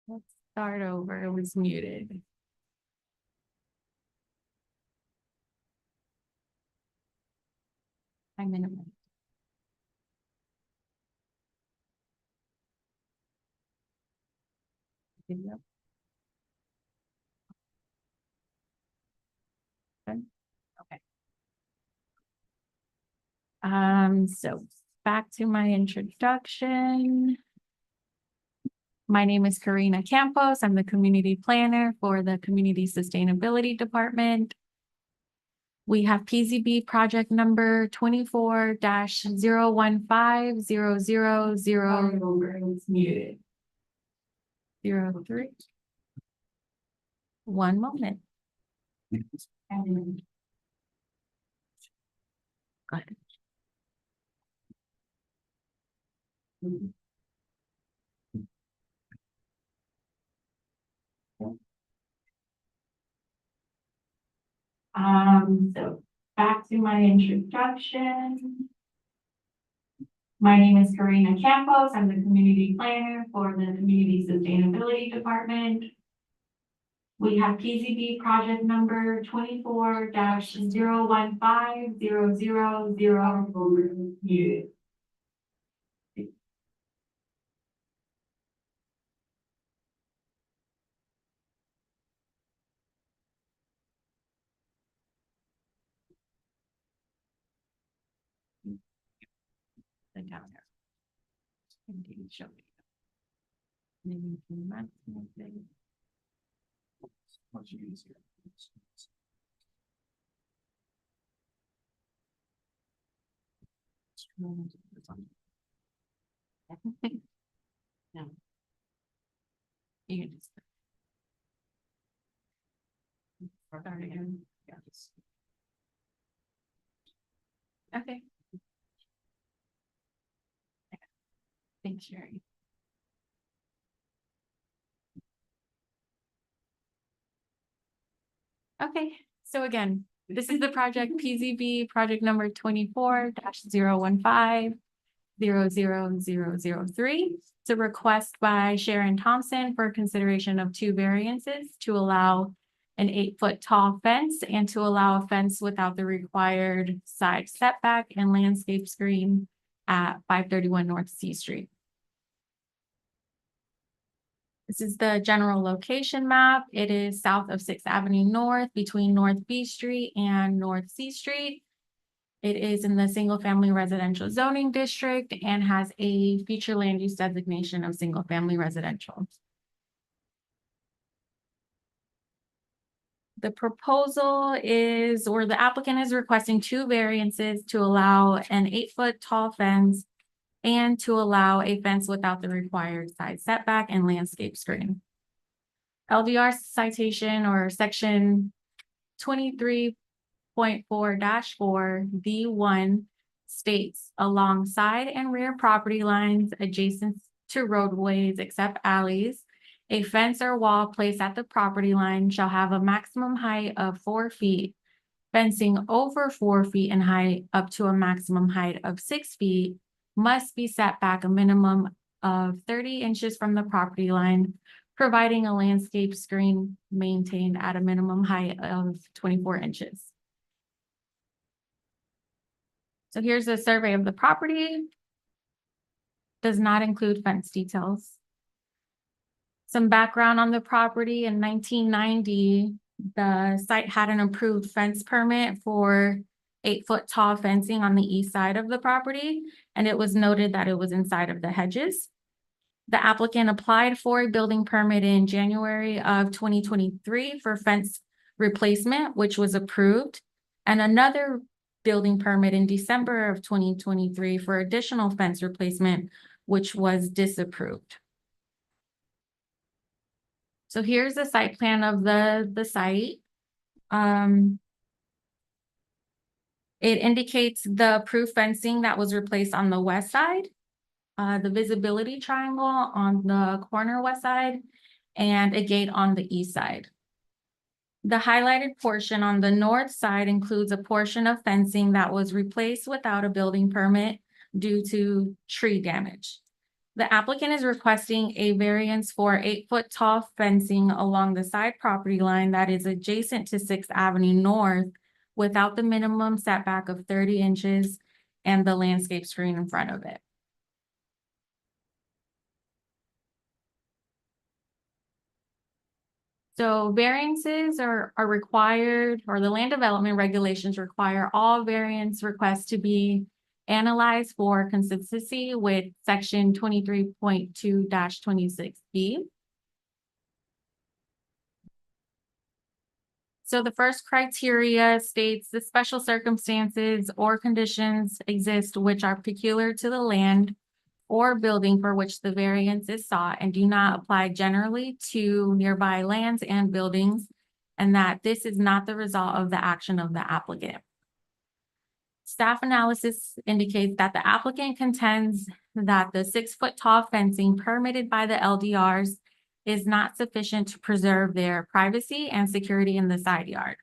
Let's start over. It was muted. I'm in a minute. Video. Good. Okay. So back to my introduction. My name is Karina Campos. I'm the community planner for the Community Sustainability Department. We have PZB project number 24-0150000. It's muted. 03. One moment. Go ahead. So back to my introduction. My name is Karina Campos. I'm the community planner for the Community Sustainability Department. We have PZB project number 24-0150000. Muted. Down there. Indeed, show me. Maybe maximum thing. Much easier. No. You can just start again. Yes. Okay. Thanks, Sherry. Okay, so again, this is the project PZB project number 24-015000003. It's a request by Sharon Thompson for consideration of 2 variances to allow an 8-foot tall fence and to allow a fence without the required side setback and landscape screen at 531 North C Street. This is the general location map. It is south of 6th Avenue North between North B Street and North C Street. It is in the single family residential zoning district and has a future land use designation of single family residential. The proposal is, or the applicant is requesting 2 variances to allow an 8-foot tall fence and to allow a fence without the required side setback and landscape screen. LDR citation or section 23.4-4 D1 states along side and rear property lines adjacent to roadways except alleys, a fence or wall placed at the property line shall have a maximum height of 4 feet. Fencing over 4 feet in height up to a maximum height of 6 feet must be set back a minimum of 30 inches from the property line, providing a landscape screen maintained at a minimum height of 24 inches. So here's a survey of the property. Does not include fence details. Some background on the property. In 1990, the site had an approved fence permit for 8-foot tall fencing on the east side of the property, and it was noted that it was inside of the hedges. The applicant applied for a building permit in January of 2023 for fence replacement, which was approved, and another building permit in December of 2023 for additional fence replacement, which was disapproved. So here's the site plan of the site. It indicates the approved fencing that was replaced on the west side, the visibility triangle on the corner west side, and a gate on the east side. The highlighted portion on the north side includes a portion of fencing that was replaced without a building permit due to tree damage. The applicant is requesting a variance for 8-foot tall fencing along the side property line that is adjacent to Sixth Avenue North without the minimum setback of 30 inches and the landscape screen in front of it. So variances are required, or the land development regulations require all variance requests to be analyzed for consistency with section 23.2-26B. So the first criteria states the special circumstances or conditions exist which are peculiar to the land or building for which the variance is sought and do not apply generally to nearby lands and buildings, and that this is not the result of the action of the applicant. Staff analysis indicates that the applicant contends that the 6-foot tall fencing permitted by the LDRs is not sufficient to preserve their privacy and security in the side yard,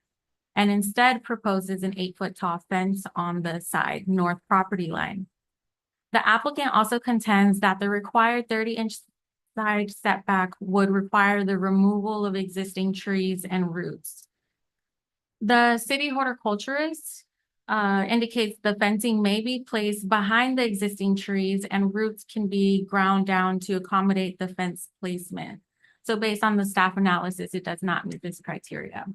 and instead proposes an 8-foot tall fence on the side north property line. The applicant also contends that the required 30-inch side setback would require the removal of existing trees and roots. The city horticulturist indicates the fencing may be placed behind the existing trees and roots can be ground down to accommodate the fence placement. So based on the staff analysis, it does not meet this criteria.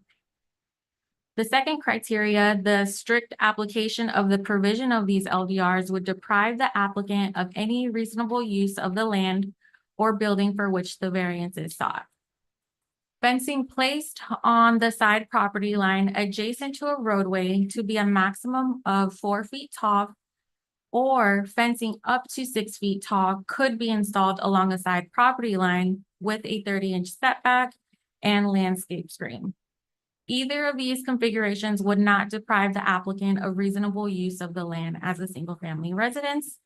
The second criteria, the strict application of the provision of these LDRs would deprive the applicant of any reasonable use of the land or building for which the variance is sought. Fencing placed on the side property line adjacent to a roadway to be a maximum of 4 feet tall or fencing up to 6 feet tall could be installed along a side property line with a 30-inch setback and landscape screen. Either of these configurations would not deprive the applicant of reasonable use of the land as a single-family residence.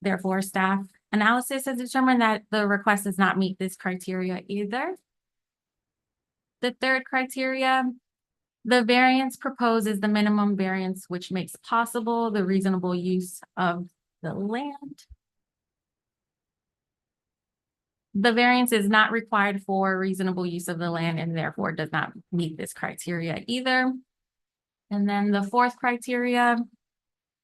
Therefore, staff analysis has determined that the request does not meet this criteria either. The third criteria, the variance proposed is the minimum variance which makes possible the reasonable use of the land. The variance is not required for reasonable use of the land and therefore does not meet this criteria either. And then the fourth criteria,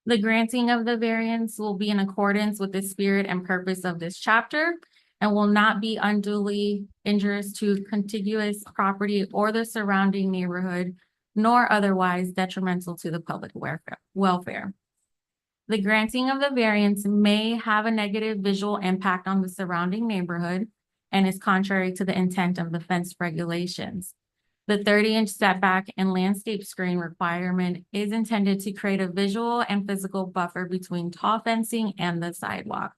the granting of the variance will be in accordance with the spirit and purpose of this chapter and will not be unduly injurious to contiguous property or the surrounding neighborhood, nor otherwise detrimental to the public welfare. The granting of the variance may have a negative visual impact on the surrounding neighborhood and is contrary to the intent of the fence regulations. The 30-inch setback and landscape screen requirement is intended to create a visual and physical buffer between tall fencing and the sidewalk.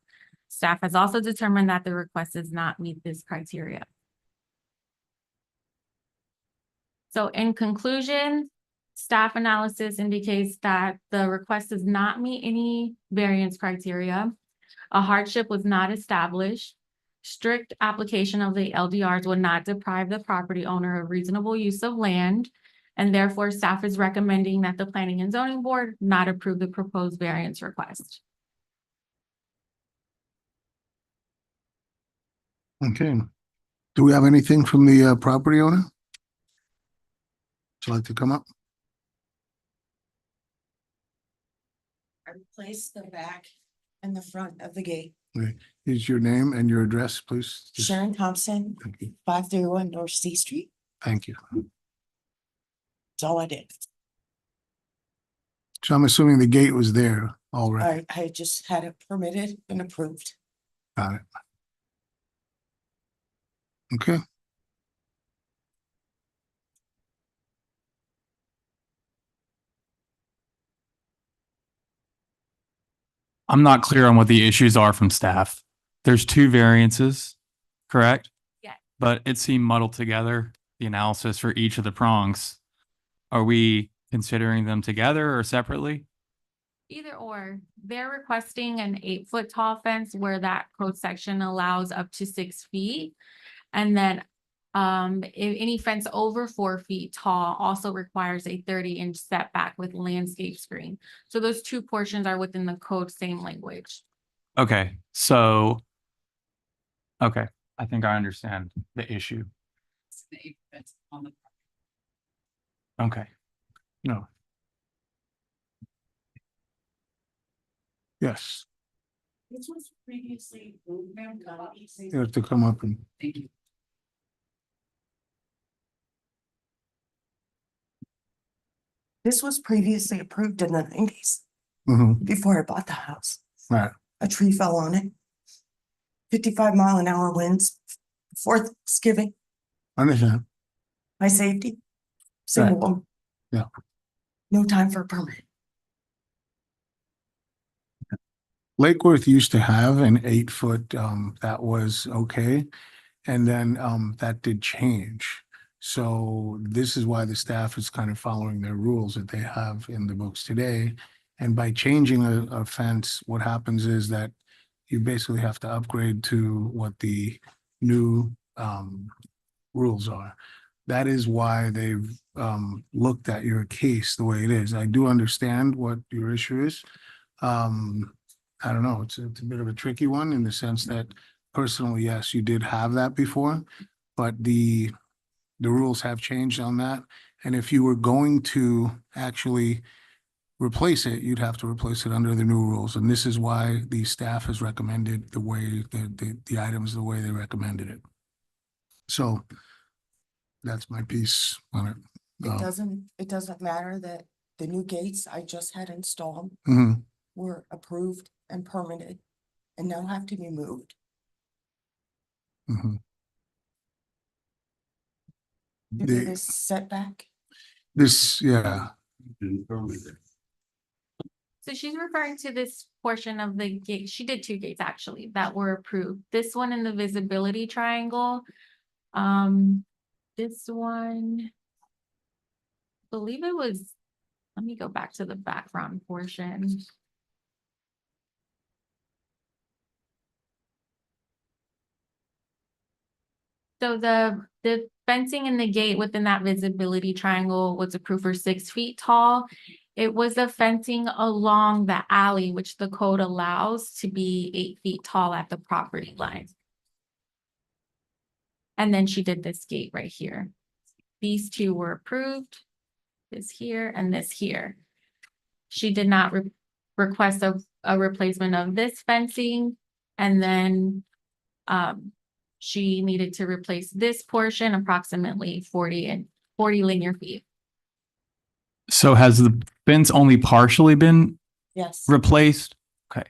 Staff has also determined that the request does not meet this criteria. So in conclusion, staff analysis indicates that the request does not meet any variance criteria. A hardship was not established. Strict application of the LDRs would not deprive the property owner of reasonable use of land, and therefore staff is recommending that the Planning and Zoning Board not approve the proposed variance request. Okay. Do we have anything from the property owner? Would you like to come up? I replaced the back and the front of the gate. Okay. Is your name and your address, please? Sharon Thompson, Thank you. 531 North C Street. Thank you. That's all I did. So I'm assuming the gate was there already. I just had it permitted and approved. Got it. Okay. I'm not clear on what the issues are from staff. There's 2 variances, correct? Yeah. But it seemed muddled together, the analysis for each of the prongs. Are we considering them together or separately? Either or, they're requesting an 8-foot tall fence where that code section allows up to 6 feet. And then if any fence over 4 feet tall also requires a 30-inch setback with landscape screen. So those 2 portions are within the code, same language. Okay, so, okay, I think I understand the issue. Okay, no. Yes, This was previously. you have to come up and, Thank you. This was previously approved in the 90s, mhm, before I bought the house. right, A tree fell on it. 55-mile-an-hour winds before Thanksgiving, understand, my safety. Single Right. woman. Yeah. No time for a permit. Lake Worth used to have an 8-foot, that was okay. And then, that did change. So this is why the staff is kind of following their rules that they have in the books today. And by changing a fence, what happens is that you basically have to upgrade to what the new, rules are. That is why they've, looked at your case the way it is. I do understand what your issue is. I don't know, it's a bit of a tricky one in the sense that personally, yes, you did have that before, but the rules have changed on that. And if you were going to actually replace it, you'd have to replace it under the new rules. And this is why the staff has recommended the way the items, the way they recommended it. So that's my piece on it. It doesn't matter that the new gates I just had installed Mhm. were approved and permitted and now have to be moved. Mhm. Due to The- this setback. This, yeah, So she's referring to this portion of the gate. She did two gates actually that were approved. This one in the visibility triangle. This one. I believe it was, let me go back to the background portion. So the fencing in the gate within that visibility triangle was approved for 6 feet tall. It was the fencing along the alley, which the code allows to be 8 feet tall at the property line. And then she did this gate right here. These two were approved. This here and this here. She did not request a replacement of this fencing. And then she needed to replace this portion approximately 40 linear feet. So has the fence only partially been Yes. replaced? Okay.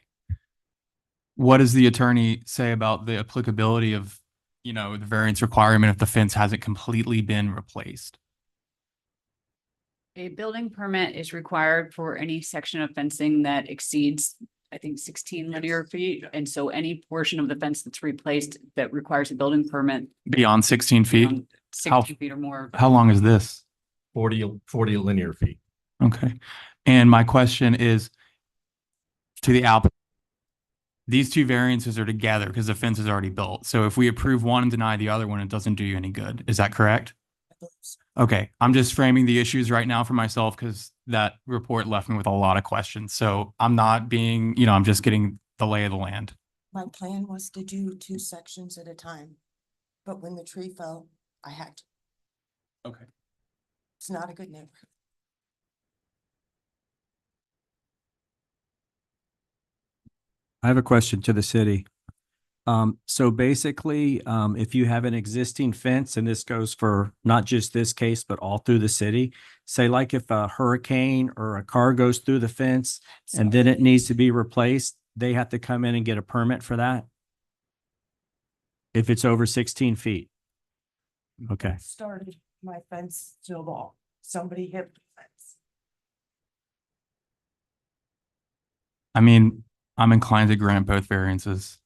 What does the attorney say about the applicability of, you know, the variance requirement if the fence hasn't completely been replaced? A building permit is required for any section of fencing that exceeds, I think, 16 linear feet. And so any portion of the fence that's replaced that requires a building permit. Beyond 16 feet? beyond How- 60 feet or more. How long is this? 40 linear feet. Okay. And my question is to the applicant. These two variances are together because the fence is already built. So if we approve one and deny the other one, it doesn't do you any good. Is that correct? Okay, I'm just framing the issues right now for myself because that report left me with a lot of questions. So I'm not being, you know, I'm just getting the lay of the land. My plan was to do 2 sections at a time. But when the tree fell, I had to. Okay. It's not a good neighborhood. I have a question to the city. So basically, if you have an existing fence, and this goes for not just this case, but all through the city, say like if a hurricane or a car goes through the fence and then it needs to be replaced, they have to come in and get a permit for that? If it's over 16 feet? Okay. Started my fence to wall. Somebody hit the fence. I mean, I'm inclined to grant both variances.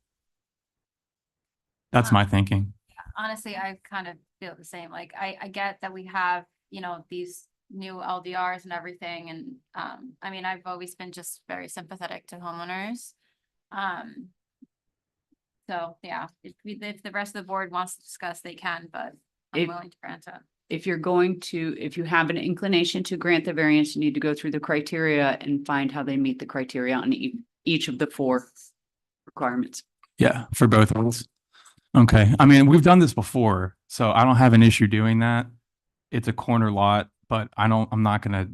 That's my thinking. Honestly, I kind of feel the same. Like, I get that we have, you know, these new LDRs and everything. And, I mean, I've always been just very sympathetic to homeowners. So yeah, if the rest of the board wants to discuss, they can, but I'm If- willing to grant it. If you're going to, if you have an inclination to grant the variance, you need to go through the criteria and find how they meet the criteria on each of the 4 requirements. Yeah, for both of us. Okay, I mean, we've done this before, so I don't have an issue doing that. It's a corner lot, but I'm not gonna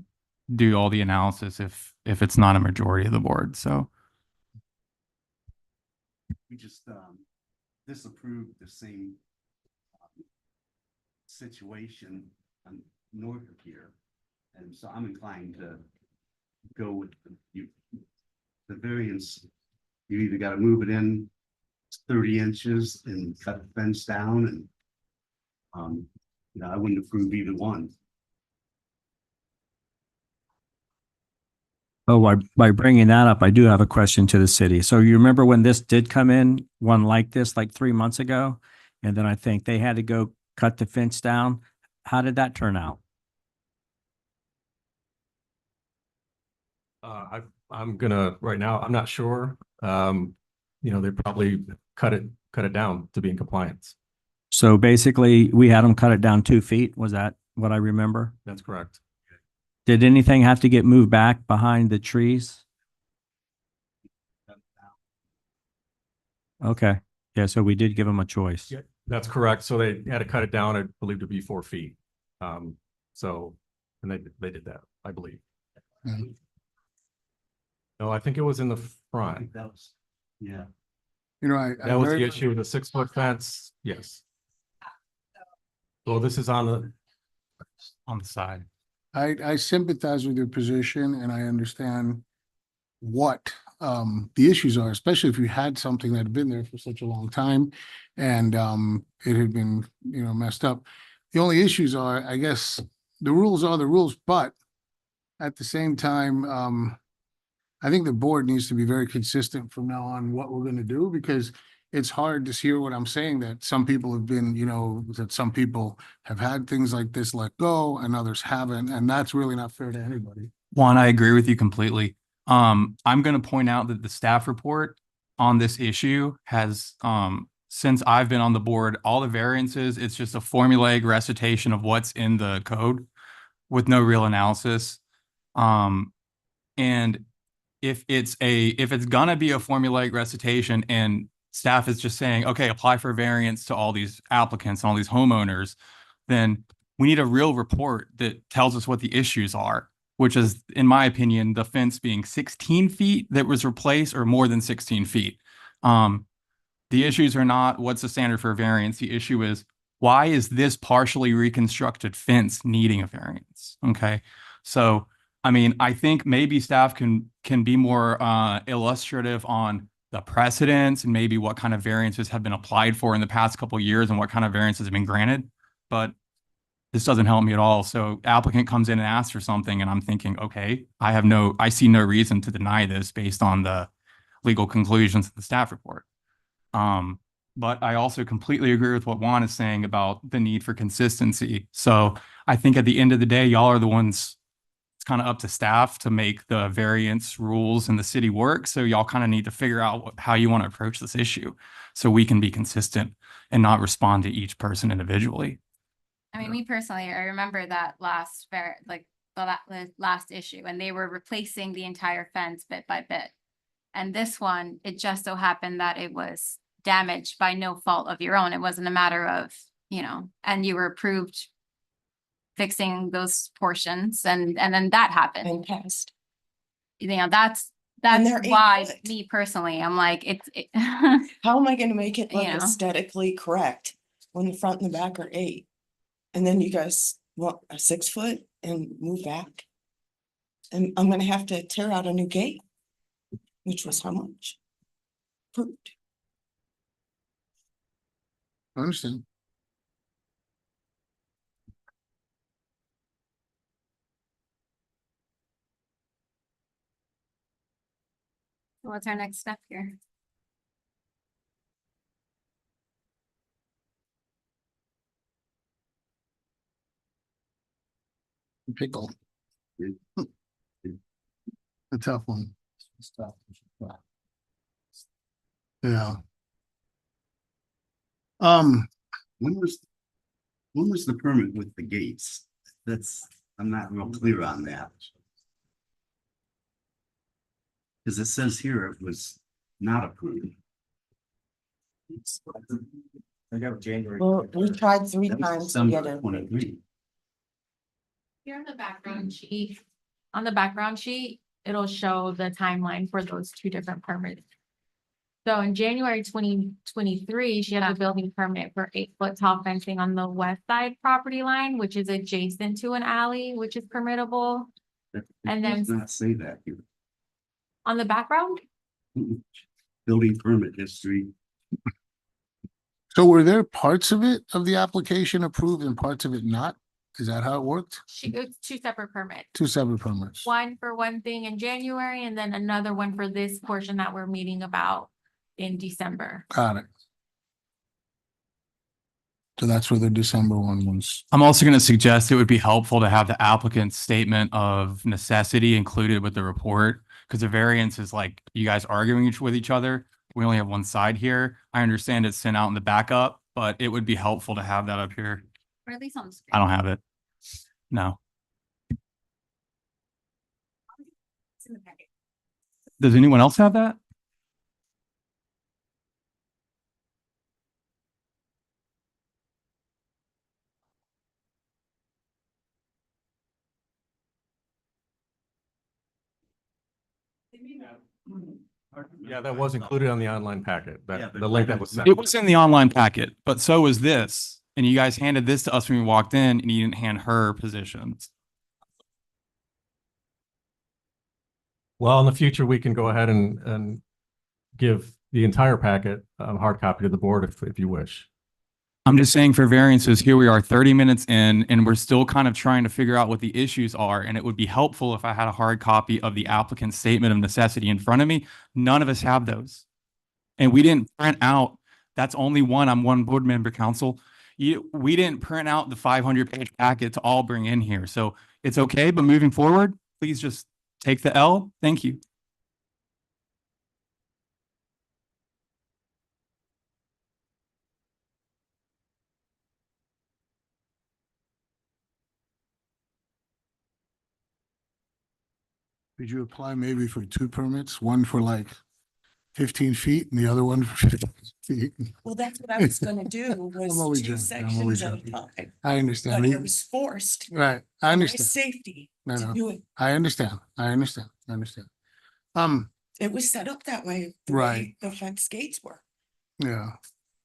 do all the analysis if it's not a majority of the board, so. We just disapproved the same situation north of here. And so I'm inclined to go with the variance. You either got to move it in 30 inches and cut the fence down, and I wouldn't approve either one. Oh, by bringing that up, I do have a question to the city. So you remember when this did come in, one like this, like 3 months ago? And then I think they had to go cut the fence down. How did that turn out? I'm gonna, right now, I'm not sure. They probably cut it down to be in compliance. So basically, we had them cut it down 2 feet. Was that what I remember? That's correct. Did anything have to get moved back behind the trees? Okay. Yeah, so we did give them a choice. Yeah, that's correct. So they had to cut it down, I believe, to be 4 feet. So, and they did that, I believe. Mhm. No, I think it was in the I front. think that was, yeah. I That was the very- issue, the 6-foot fence, yes. Well, this is on the side. I sympathize with your position and I understand what the issues are, especially if you had something that had been there for such a long time and it had been, messed up. The only issues are, I guess, the rules are the rules, but at the same time, I think the board needs to be very consistent from now on what we're gonna do, because it's hard to hear what I'm saying, that some people have been, that some people have had things like this let go and others haven't, and that's really not fair to anybody. Juan, I agree with you completely. I'm going to point out that the staff report on this issue has, since I've been on the board, all the variances, it's just a formulaic recitation of what's in the code with no real analysis. And if it's gonna be a formulaic recitation and staff is just saying, okay, apply for variance to all these applicants and all these homeowners, then we need a real report that tells us what the issues are, which is, in my opinion, the fence being 16 feet that was replaced or more than 16 feet. The issues are not what's the standard for a variance. The issue is, why is this partially reconstructed fence needing a variance? Okay. So, I mean, I think maybe staff can be more illustrative on the precedents and maybe what kind of variances have been applied for in the past couple of years and what kind of variances have been granted. But this doesn't help me at all. So applicant comes in and asks for something and I'm thinking, okay, I see no reason to deny this based on the legal conclusions of the staff report. But I also completely agree with what Juan is saying about the need for consistency. So I think at the end of the day, y'all are the ones, it's kind of up to staff to make the variance rules in the city work. So y'all kind of need to figure out how you want to approach this issue so we can be consistent and not respond to each person individually. I mean, me personally, I remember that the last issue, and they were replacing the entire fence bit by bit. And this one, it just so happened that it was damaged by no fault of your own. It wasn't a matter of, and you were approved fixing those portions and then that happened. And passed. That's And they're 8 why foot. me personally, I'm like, How am I gonna make it look You know. aesthetically correct when the front and the back are 8? And then you guys want a 6 foot and move back? And I'm gonna have to tear out a new gate, which was how much? Approved. I understand. what's our next step here? Pickle. A tough one. Yeah. When was the permit with the gates? I'm not real clear on that. Because it says here it was not approved. I got January. Well, we tried 3 That was times to December get it. 23. Here on the background sheet, it'll show the timeline for those two different permits. So in January 2023, she had a building permit for 8-foot tall fencing on the west side property line, which is adjacent to an alley, which is permittable. It And then- does not say that here. On the background, Building permit history. So were there parts of it, of the application approved and parts of it not? Is that how it worked? it's two separate permits. Two separate permits. One for one thing in January and then another one for this portion that we're meeting about in December. Got it. So that's where the December one was. I'm also going to suggest it would be helpful to have the applicant's statement of necessity included with the report, because the variance is like you guys arguing with each other. We only have one side here. I understand it's sent out in the backup, but it would be helpful to have that up here. Or at least on the screen. I don't have it. No. It's in the packet. Does anyone else have that? Yeah, that was included on the online packet, Yeah, that but the link that was sent. It was in the online packet, but so was this. And you guys handed this to us when we walked in and you didn't hand her positions. Well, in the future, we can go ahead and give the entire packet, hard copy to the board if you wish. I'm just saying for variances, here we are 30 minutes in and we're still kind of trying to figure out what the issues are. And it would be helpful if I had a hard copy of the applicant's statement of necessity in front of me. None of us have those. And we didn't print out, that's only one, I'm one board member council. We didn't print out the 500-page packet to all bring in here. So it's okay, but moving forward, please just take the L. Thank you. Did you apply maybe for 2 permits? One for like 15 feet and the other one for 15 feet? Well, that's what I was gonna do, I'm always was 2 joking. I'm always sections at a joking. time. I understand. But I was forced, Right, I for my understand. safety, No, to no, do it. I understand. I understand. I understand. It was set up that way, the Right. way the fence gates were. Yeah.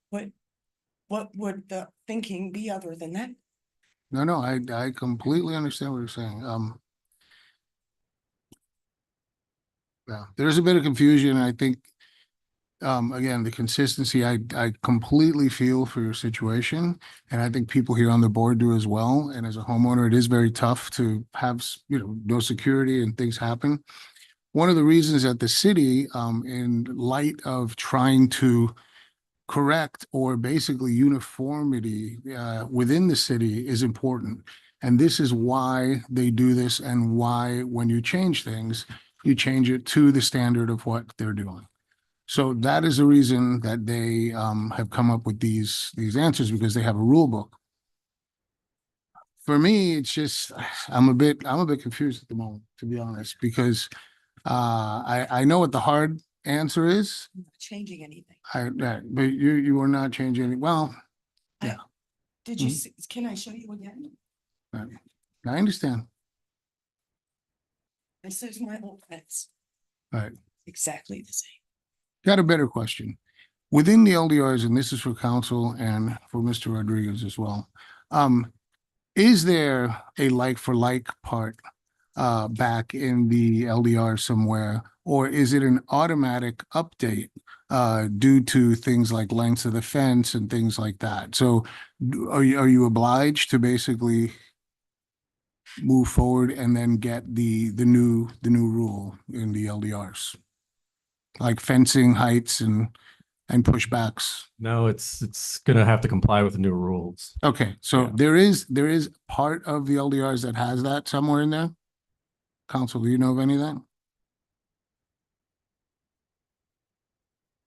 What would the thinking be other than that? No, I completely understand what you're saying. Yeah, there's a bit of confusion. I think, again, the consistency, I completely feel for your situation. And I think people here on the board do as well. And as a homeowner, it is very tough to have, no security and things happen. One of the reasons that the city, in light of trying to correct or basically uniformity within the city is important. And this is why they do this and why when you change things, you change it to the standard of what they're doing. So that is the reason that they have come up with these answers, because they have a rule book. For me, it's just I'm a bit confused at the moment, to be honest, because I know what the hard answer is. I'm not changing anything. But you are not changing any. Well, Did you Mhm. see, can I show you again? I understand. This is my old fence. Right. Exactly the same. Got a better question. Within the LDRs, and this is for council and for Mr. Rodriguez as well. Is there a like for like part back in the LDR somewhere, or is it an automatic update due to things like lengths of the fence and things like that? So are you obliged to basically move forward and then get the new rule in the LDRs? Like fencing heights and pushbacks? No, it's gonna have to comply with the new rules. Okay, so Yeah. there is part of the LDRs that has that somewhere in there? Council, do you know of any of that?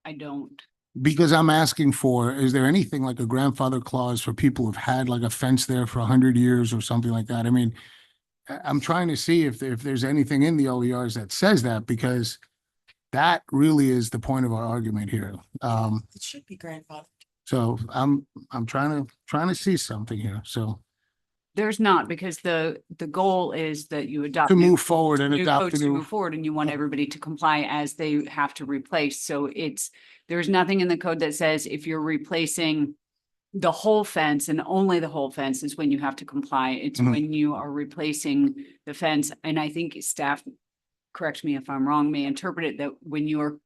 I don't. Because I'm asking for, is there anything like a grandfather clause for people who've had like a fence there for 100 years or something like that? I mean, I'm trying to see if there's anything in the LDRs that says that, because that really is the point of our argument here. It should be grandfathered. So I'm trying to see something here. So There's not, because the goal is that you adopt. to new- move forward and new adopt codes the to new, move forward, and you want everybody to comply as they have to replace. So there's nothing in the code that says if you're replacing the whole fence and only the whole fence is when you have to comply. It's Mhm. when you are replacing the fence. And I think staff, correct me if I'm wrong, may interpret it that when you're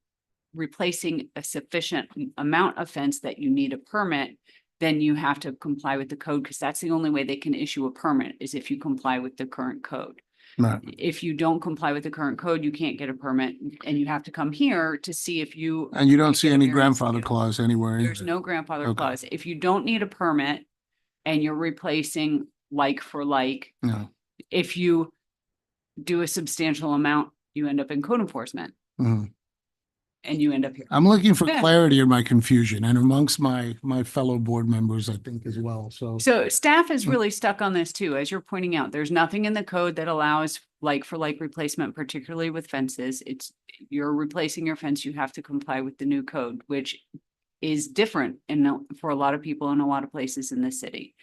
replacing a sufficient amount of fence that you need a permit, then you have to comply with the code, because that's the only way they can issue a permit is if you comply with the current code. right. If you don't comply with the current code, you can't get a permit, and you have to come here to see if you. And you don't can see get a any variance to grandfather get it. clause anywhere. There's either. no grandfather Okay. clause. If you don't need a permit and you're replacing like for like, No. if you do a substantial amount, you end up in code enforcement Mhm. and you end up here. I'm looking for Yeah. clarity in my confusion and amongst my fellow board members, I think as well. So So staff is Mm. really stuck on this too, as you're pointing out. There's nothing in the code that allows like for like replacement, particularly with fences. It's, you're replacing your fence, you have to comply with the new code, which is different for a lot of people in a lot of places in the city.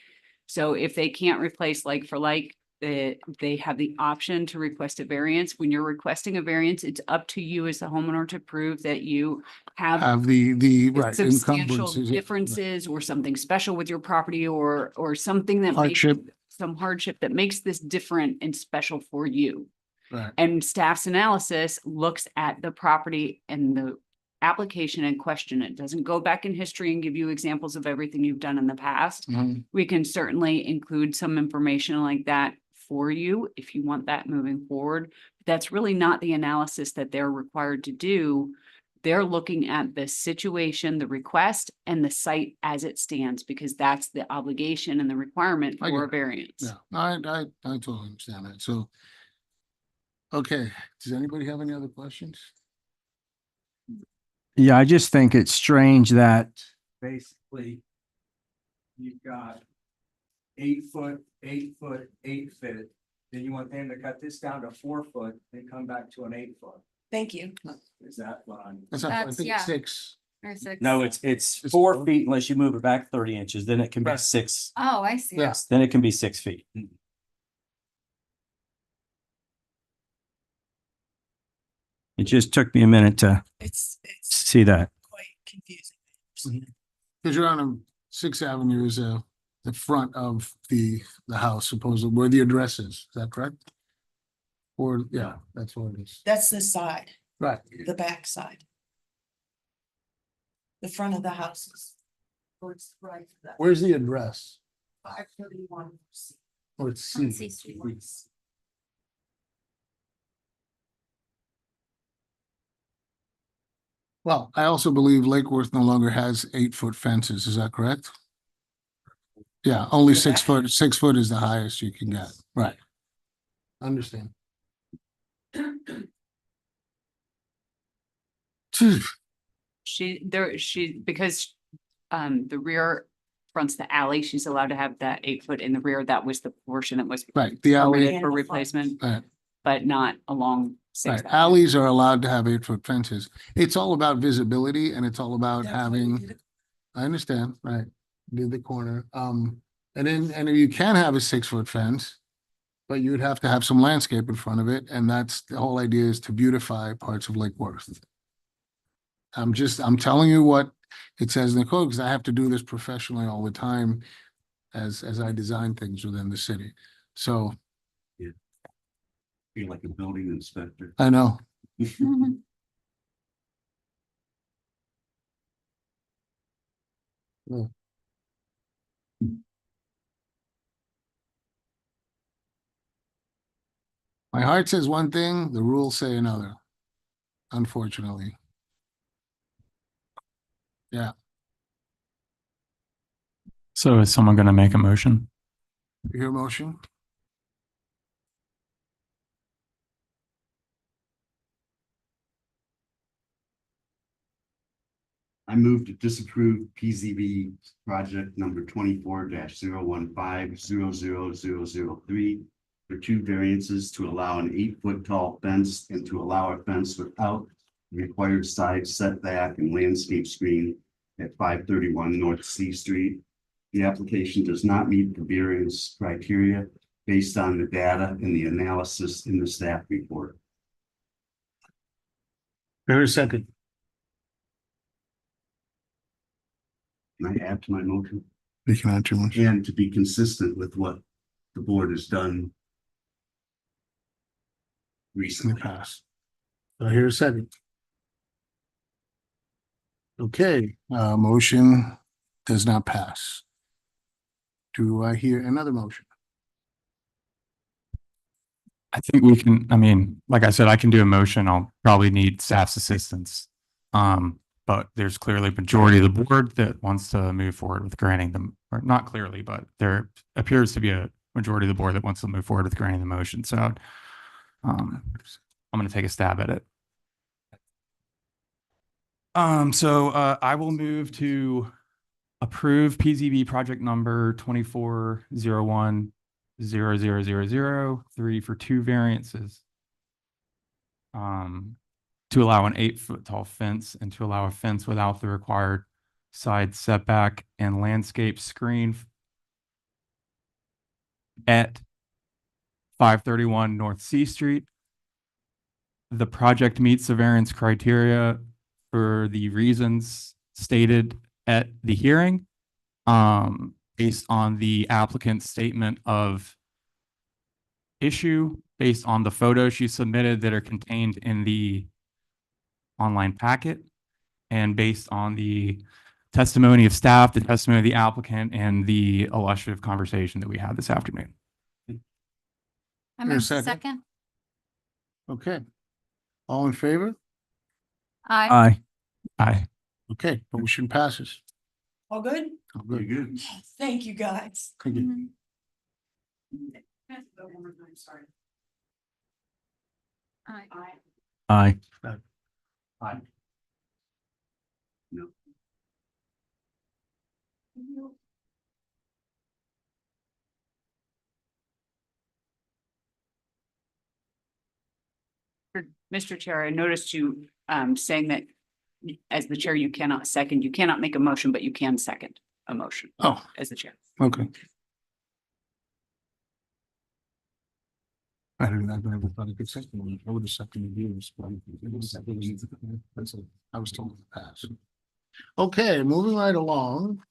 So if they can't replace like for like, they have the option to request a variance. When you're requesting a variance, it's up to you as the homeowner to prove that you have the right substantial encumbrances. differences or something special with your property or something that makes Hardship. some hardship that makes this different and special for you. Right. And staff's analysis looks at the property and the application in question. It doesn't go back in history and give you examples of everything you've done in the past. Mhm. We can certainly include some information like that for you if you want that moving forward. That's really not the analysis that they're required to do. They're looking at the situation, the request, and the site as it stands, because that's the obligation and the requirement I for get a it. variance. Yeah, I totally understand that. So, okay, does anybody have any other questions? Yeah, I just think it's strange that basically you've got 8 foot, 8 foot, 8 foot. Then you want them to cut this down to 4 foot and come back to an 8 foot. Thank you. Is that what I'm? That's not, I That's- think yeah. 6. Or 6. No, it's It's 4 feet unless you move it back 30 inches, then it can be Right. 6. Oh, I see. Yeah. Then it can be 6 feet. It just took me a minute to It's see that. quite confusing. Because you're on a 6th Avenue is the front of the house, supposedly where the address is that correct? Or, yeah, that's what it is. That's the side, Right. the back side. The front of the houses. Towards the right of that. Where's the address? 531. Or it's On C? C Street. Well, I also believe Lake Worth no longer has 8-foot fences. Is that correct? Yeah, only The 6 back? foot. 6 foot is the highest you can get. Right. Understand. Because the rear fronts the alley, she's allowed to have that 8 foot in the rear. That was the portion that was Right, the alley, permitted for And the front. replacement, right, but not along right. Sixth Avenue. Alleys are allowed to have 8-foot fences. It's all about visibility and it's all about That's why you having, did it. I understand, right, do the corner. And you can have a 6-foot fence, but you would have to have some landscape in front of it. And that's the whole idea, is to beautify parts of Lake Worth. I'm telling you what it says in the code, because I have to do this professionally all the time as I design things within the city. So Feel like a building inspector. I know. My heart says one thing, the rules say another, unfortunately. Yeah, So is someone going to make a motion? you hear a motion? I move to disapprove PZB project number 24-015-00003 for 2 variances to allow an 8-foot tall fence and to allow a fence without required side setback and landscape screen at 531 North C Street. The application does not meet the variance criteria based on the data and the analysis in the staff report. There is a second. Can I add to my motion? You can add your motion. And to be consistent with what the board has done In the recently. past. Do I hear a second? Okay, motion does not pass. Do I hear another motion? I think we can, I mean, like I said, I can do a motion. I'll probably need staff's assistance. But there's clearly a majority of the board that wants to move forward with granting them, or not clearly, but there appears to be a majority of the board that wants to move forward with granting the motion. So I'm going to take a stab at it. I will move to approve PZB project number 2401-0000-3 for 2 variances. To allow an 8-foot tall fence and to allow a fence without the required side setback and landscape screen at 531 North C Street. The project meets the variance criteria for the reasons stated at the hearing, based on the applicant's statement of issue, based on the photos she submitted that are contained in the online packet, and based on the testimony of staff, the testimony of the applicant, and the illustrative conversation that we had this afternoon. I Here, move second. second. Okay. All in favor? Aye. Aye. Okay, motion passes. All good? Oh, Very good. good. Thank you, guys. Thank you. Mhm. Aye. Aye. Aye. No. Mr. Chair, I noticed you saying that as the chair, you cannot second, you cannot make a motion, but you can second a motion Oh, as the chair. okay. I never thought I could second. I would have seconded yours. But I was told to pass. Okay, moving right along.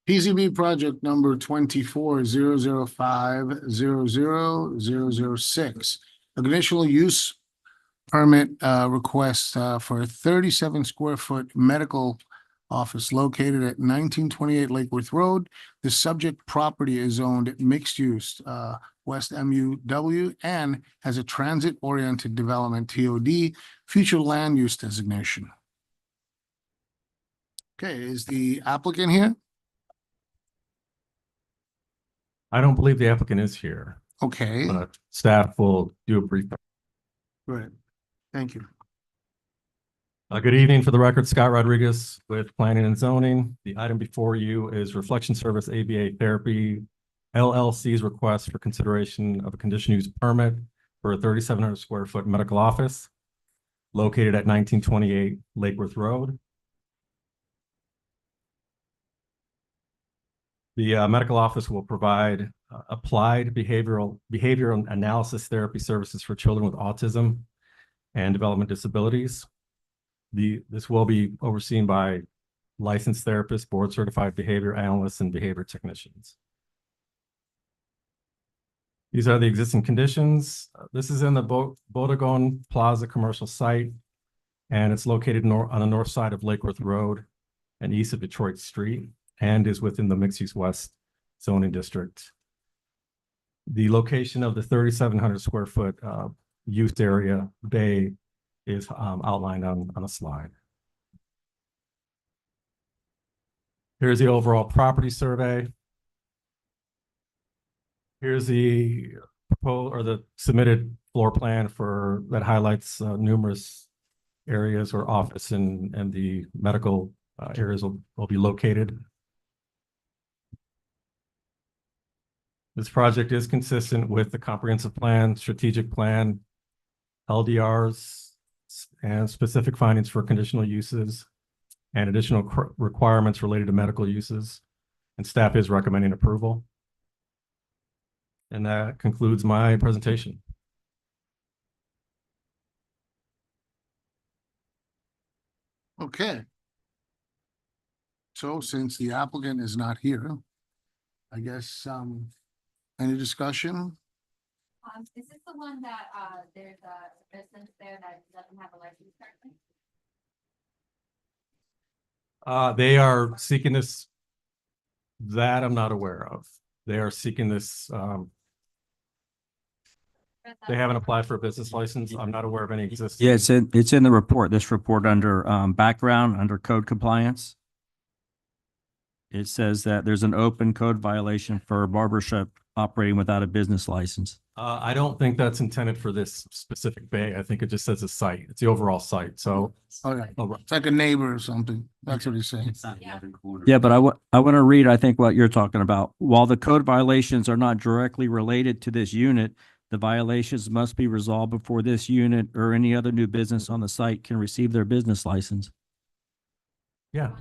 PZB project number 24-005-00006. A conditional use permit request for a 37 square foot medical office located at 1928 Lakeworth Road. The subject property is owned mixed use West MUW and has a transit oriented development TOD future land use designation. Okay, is the applicant here? I don't believe the applicant is here, Okay, but staff will do a brief. right. Thank you. Good evening. For the record, Scott Rodriguez with Planning and Zoning. The item before you is Reflection Service ABA Therapy LLC's request for consideration of a conditional use permit for a 3,700 square foot medical office located at 1928 Lakeworth Road. The medical office will provide applied behavioral analysis therapy services for children with autism and development disabilities. This will be overseen by licensed therapists, board certified behavior analysts, and behavior technicians. These are the existing conditions. This is in the Bodegon Plaza commercial site, and it's located on the north side of Lakeworth Road and east of Detroit Street, and is within the mixed-use West zoning district. The location of the 3,700 square foot use area bay is outlined on a slide. Here's the overall property survey. Here's the proposed or the submitted floor plan for that highlights numerous areas where office and the medical areas will be located. This project is consistent with the comprehensive plan, strategic plan, LDRs, and specific findings for conditional uses and additional requirements related to medical uses. And staff is recommending approval. And that concludes my presentation. Okay. So since the applicant is not here, I guess, any discussion? Is this the one that, there's a business there that doesn't have a license currently? They are seeking this. That I'm not aware of. They are seeking this, they haven't applied for a business license. I'm not aware of any existing. Yeah, it's in the report, this report under background, under code compliance. It says that there's an open code violation for a barber shop operating without a business license. I don't think that's intended for this specific bay. I think it just says a site. It's the overall site. So Oh, yeah. It's like a neighbor or something. That's what he's saying. It's on the other corner. Yeah, but I want to read, I think, what you're talking about. While the code violations are not directly related to this unit, the violations must be resolved before this unit or any other new business on the site can receive their business license. yeah,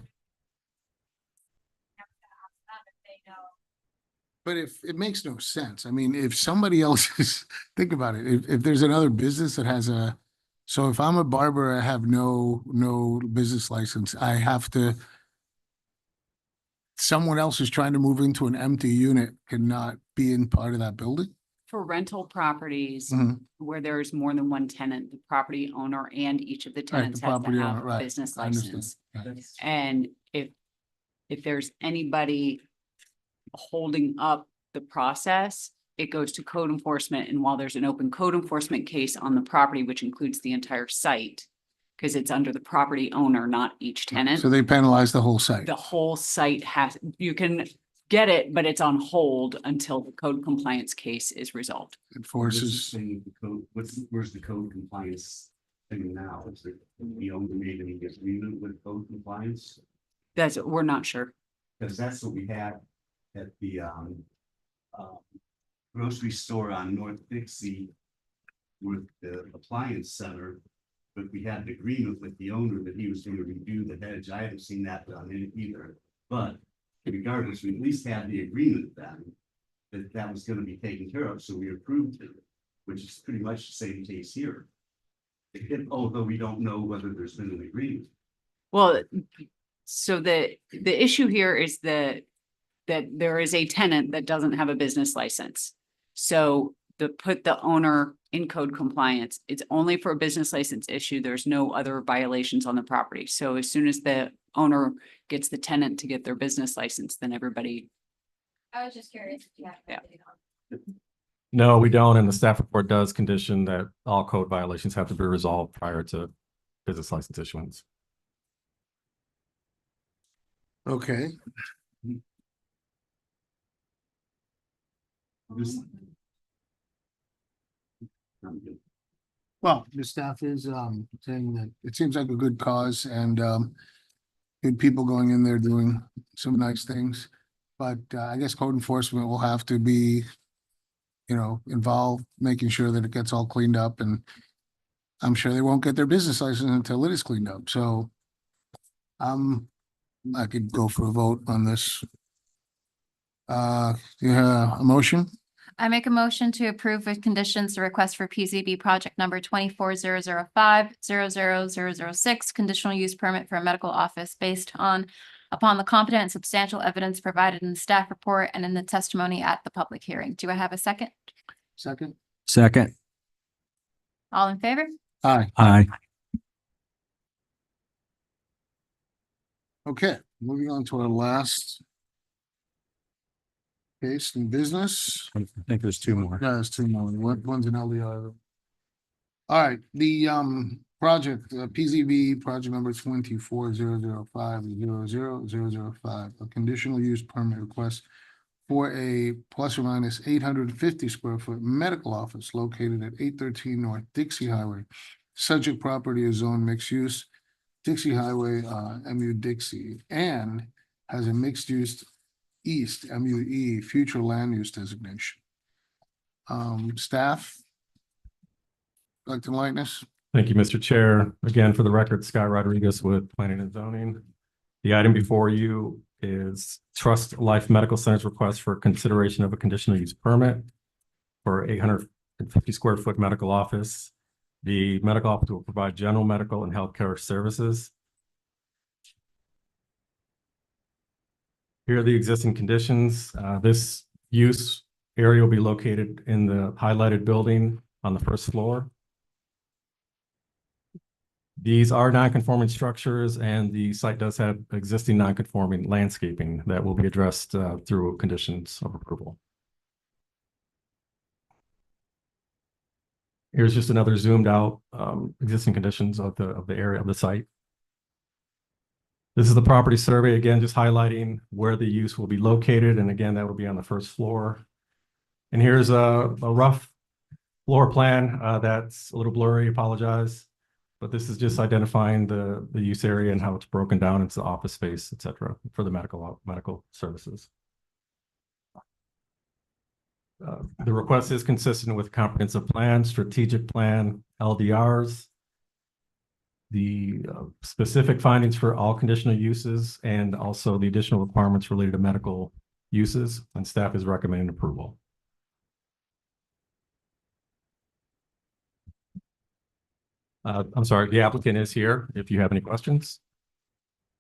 But if it makes no sense, I mean, if somebody else is, think about it, if there's another business that has so if I'm a barber, I have no business license, I have to, someone else is trying to move into an empty unit cannot be in part of that building? For rental properties Mhm. where there's more than one tenant, the property owner and each of the Right, tenants the has to property owner, have a right. business I understand. license. Right. And if there's anybody holding up the process, it goes to code enforcement. And while there's an open code enforcement case on the property, which includes the entire site, because it's under the property owner, not each tenant, So they penalize the whole site. the whole site you can get it, but it's on hold until the code compliance case is resolved. It What's the forces, thing with the code, where's the code compliance thing now? Is it, the owner made any agreement with code compliance? We're not sure. Because that's what we had at the, grocery store on North Dixie with the appliance center. But we had an agreement with the owner that he was going to redo the hedge. I haven't seen that done either. But regardless, we at least had the agreement then that was going to be taken care of. So we approved it, which is pretty much the same case here. Although we don't know whether there's been an agreement. Well, so the issue here is that there is a tenant that doesn't have a business license. So put the owner in code compliance, it's only for a business license issue. There's no other violations on the property. So as soon as the owner gets the tenant to get their business license, then everybody. I was just curious if you have. Yeah. no, we don't. And the staff report does condition that all code violations have to be resolved prior to business license issuance. okay, This- well, the staff is saying that it seems like a good cause and good people going in there doing some nice things. But I guess code enforcement will have to be, involved, making sure that it gets all cleaned up, and I'm sure they won't get their business license until it is cleaned up. So I could go for a vote on this. Yeah, a motion? I make a motion to approve with conditions the request for PZB project number 24-005-00006, conditional use permit for a medical office based upon the competent and substantial evidence provided in the staff report and in the testimony at the public hearing. Do I have a second? Second? Second. All in favor? Aye. Aye. Okay, moving on to our last case in business. I think there's two more. No, there's two more. One's an LDR. All right, the project, PZB project number 24-005-00005, a conditional use permit request for a plus or minus 850 square foot medical office located at 813 North Dixie Highway. Subject property is zone mixed use, Dixie Highway, MU Dixie, and has a mixed use East, MUE, future land use designation. Staff? Like to enlighten us? Thank you, Mr. Chair. Again, for the record, Scott Rodriguez with Planning and Zoning. The item before you is Trust Life Medical Center's request for consideration of a conditional use permit for 850 square foot medical office. The medical office will provide general medical and healthcare services. Here are the existing conditions. This use area will be located in the highlighted building on the first floor. These are non-conforming structures, and the site does have existing non-conforming landscaping that will be addressed through conditions of approval. Here's just another zoomed out existing conditions of the area of the site. This is the property survey, again, just highlighting where the use will be located, and again, that will be on the first floor. And here's a rough floor plan that's a little blurry, apologize. But this is just identifying the use area and how it's broken down into office space, et cetera, for the medical services. The request is consistent with comprehensive plan, strategic plan, LDRs, the specific findings for all conditional uses, and also the additional requirements related to medical uses, and staff is recommending approval. I'm sorry, the applicant is here if you have any questions.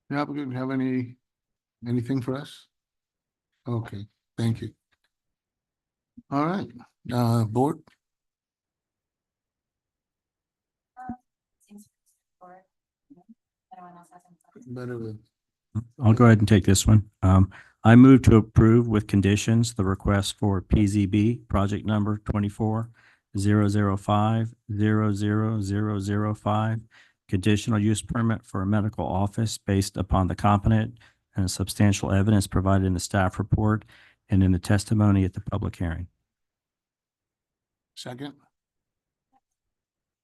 The applicant have anything for us? Okay, thank you. All right, board, better with. I'll go ahead and take this one. I move to approve with conditions the request for PZB project number 24-005-00005, conditional use permit for a medical office based upon the competent and substantial evidence provided in the staff report and in the testimony at the public hearing. Second.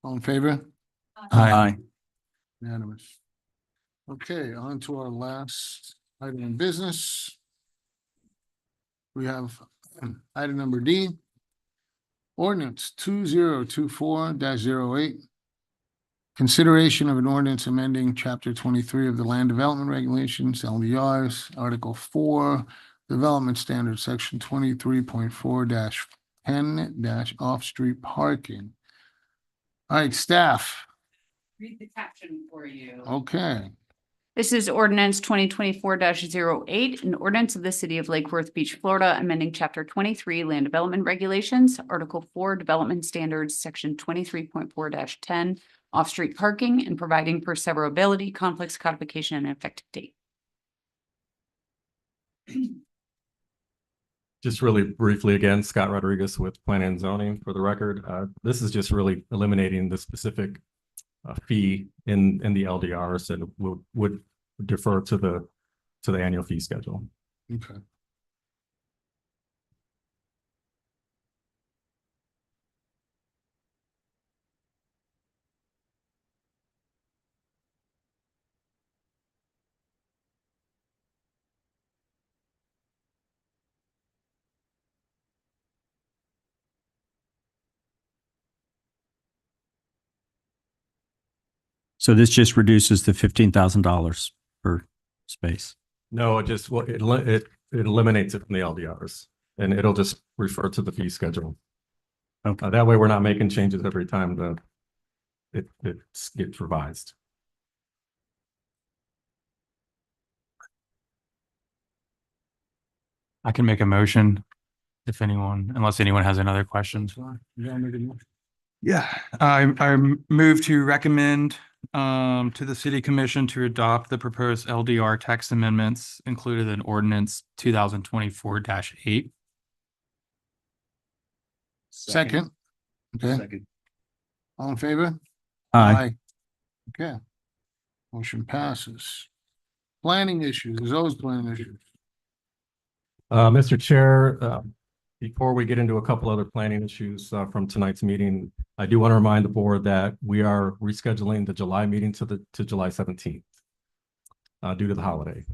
All in favor? Aye. Unanimous. Okay, on to our last item in business. We have item number D. Ordinance 2024-08. Consideration of an ordinance amending chapter 23 of the Land Development Regulations, LDRs, Article 4, Development Standards, Section 23.4-10- off-street parking. All right, staff. Read the caption for you. Okay. This is ordinance 2024-08, an ordinance of the city of Lake Worth Beach, Florida, amending chapter 23 Land Development Regulations, Article 4 Development Standards, Section 23.4-10 off-street parking, and providing for severability, conflicts, codification, and effective date. Just really briefly, again, Scott Rodriguez with Planning and Zoning for the record. This is just really eliminating the specific fee in the LDRs and would defer to the annual fee schedule. Okay. So this just reduces the $15,000 per space. No, it just, well, it eliminates it from the LDRs and it'll just refer to the fee schedule. Okay. That way we're not making changes every time it gets revised. I can make a motion if anyone, unless anyone has another questions. Yeah, I move to recommend to the city commission to adopt the proposed LDR text amendments included in ordinance 2024-8. Second. Okay, Second. all in favor? Aye. Okay. Motion passes. Planning issues, there's always planning issues. Mr. Chair, before we get into a couple other planning issues from tonight's meeting, I do want to remind the board that we are rescheduling the July meeting to July 17th due to the holiday.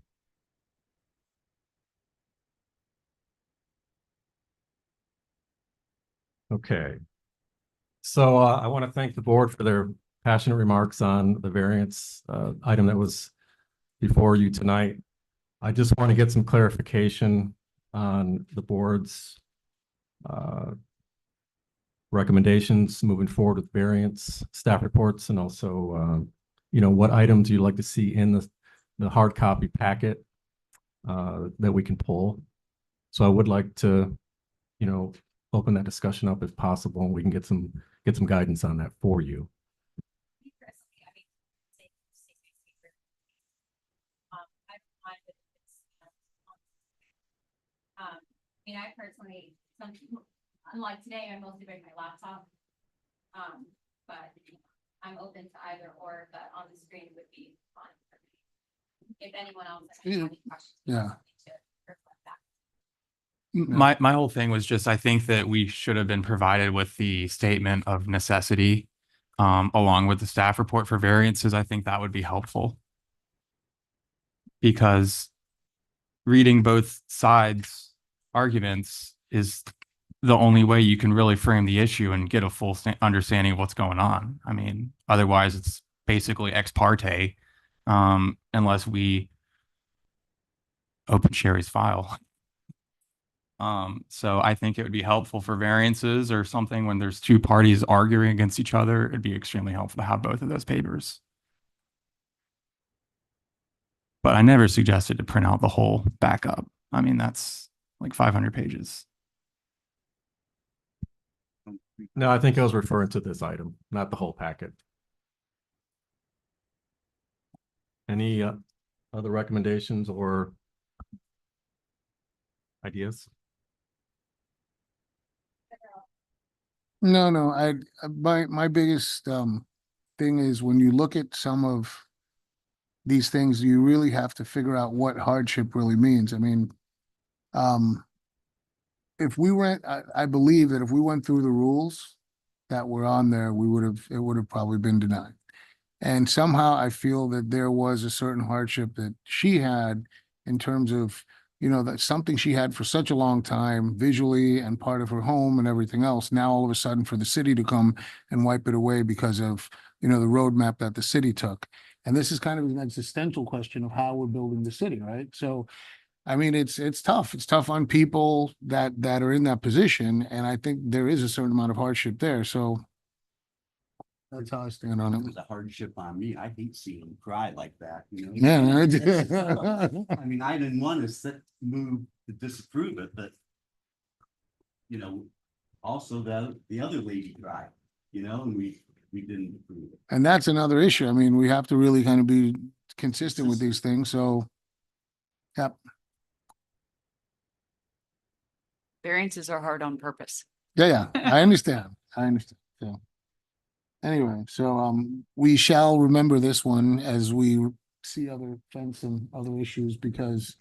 Okay. So I want to thank the board for their passionate remarks on the variance item that was before you tonight. I just want to get some clarification on the board's recommendations moving forward with variance staff reports, and also, what items you'd like to see in the hard copy packet that we can pull. So I would like to, open that discussion up if possible, and we can get some guidance on that for you. I personally, some people, unlike today, I mostly bring my laptop. But I'm open to either or, but on the screen would be fine for me. If anyone else has any questions. Yeah. to reflect that. My whole thing was just, I think that we should have been provided with the statement of necessity along with the staff report for variances. I think that would be helpful. Because reading both sides' arguments is the only way you can really frame the issue and get a full understanding of what's going on. I mean, otherwise it's basically ex parte, unless we open Sherry's file. So I think it would be helpful for variances or something when there's two parties arguing against each other. It'd be extremely helpful to have both of those papers. But I never suggested to print out the whole backup. I mean, that's like 500 pages. No, I think I was referring to this item, not the whole packet. Any other recommendations or ideas? No, my biggest thing is when you look at some of these things, you really have to figure out what hardship really means. I mean, if we went, I believe that if we went through the rules that were on there, it would have probably been denied. And somehow I feel that there was a certain hardship that she had in terms of, that's something she had for such a long time visually and part of her home and everything else. Now, all of a sudden for the city to come and wipe it away because of, the roadmap that the city took. And this is kind of an existential question of how we're building the city, right? So, I mean, it's tough. It's tough on people that are in that position. And I think there is a certain amount of hardship there. So that's how I stand on It it. was a hardship on me. I hate seeing them cry like that, Yeah. I mean, I didn't want to move to disapprove it, but also the other lady cried, and we didn't approve it. And that's another issue. I mean, we have to really kind of be consistent with these things. So, yep. Variances are hard on purpose. Yeah, I understand. So anyway, we shall remember this one as we see other fence and other issues, because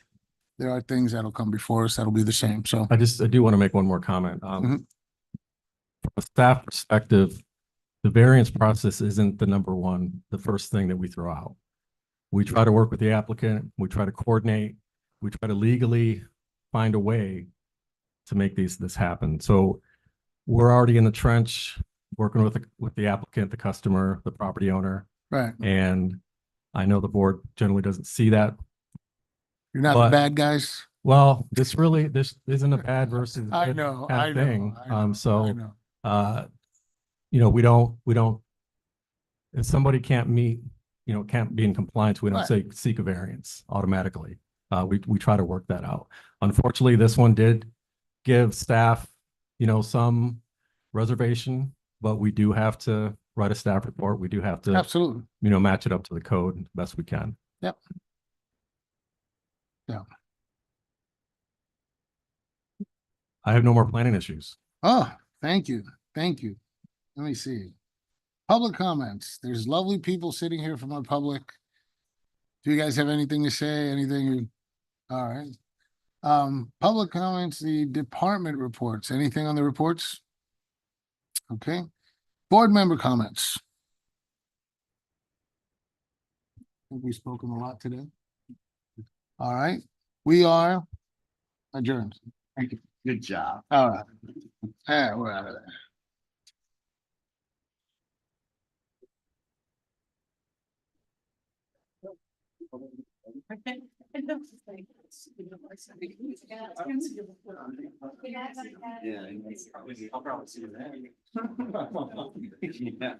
there are things that'll come before us that'll be the same. So I do want to make one more comment. From a staff perspective, the variance process isn't the first thing that we throw out. We try to work with the applicant, we try to coordinate, we try to legally find a way to make this happen. So we're already in the trench working with the applicant, the customer, the property owner. right, And I know the board generally doesn't see that. you're not the But- bad guys. Well, this isn't a bad versus I good know, kind I of know. thing. I know, So, I know. we don't, if somebody can't meet, can't be in compliance, we don't Right. say seek a variance automatically. We try to work that out. Unfortunately, this one did give staff, some reservation, but we do have to write a staff report. We do have to, Absolutely. match it up to the code best we can. Yep. Yeah. I have no more planning issues. Oh, thank you. Thank you. Let me see. Public comments. There's lovely people sitting here from our public. Do you guys have anything to say? Anything? All right. Public comments, the department reports. Anything on the reports? Okay. Board member comments. I think we've spoken a lot today. All right. We are adjourned. Thank you. Good job. All right. We're out of there. Yeah. I'll probably see that. Yeah.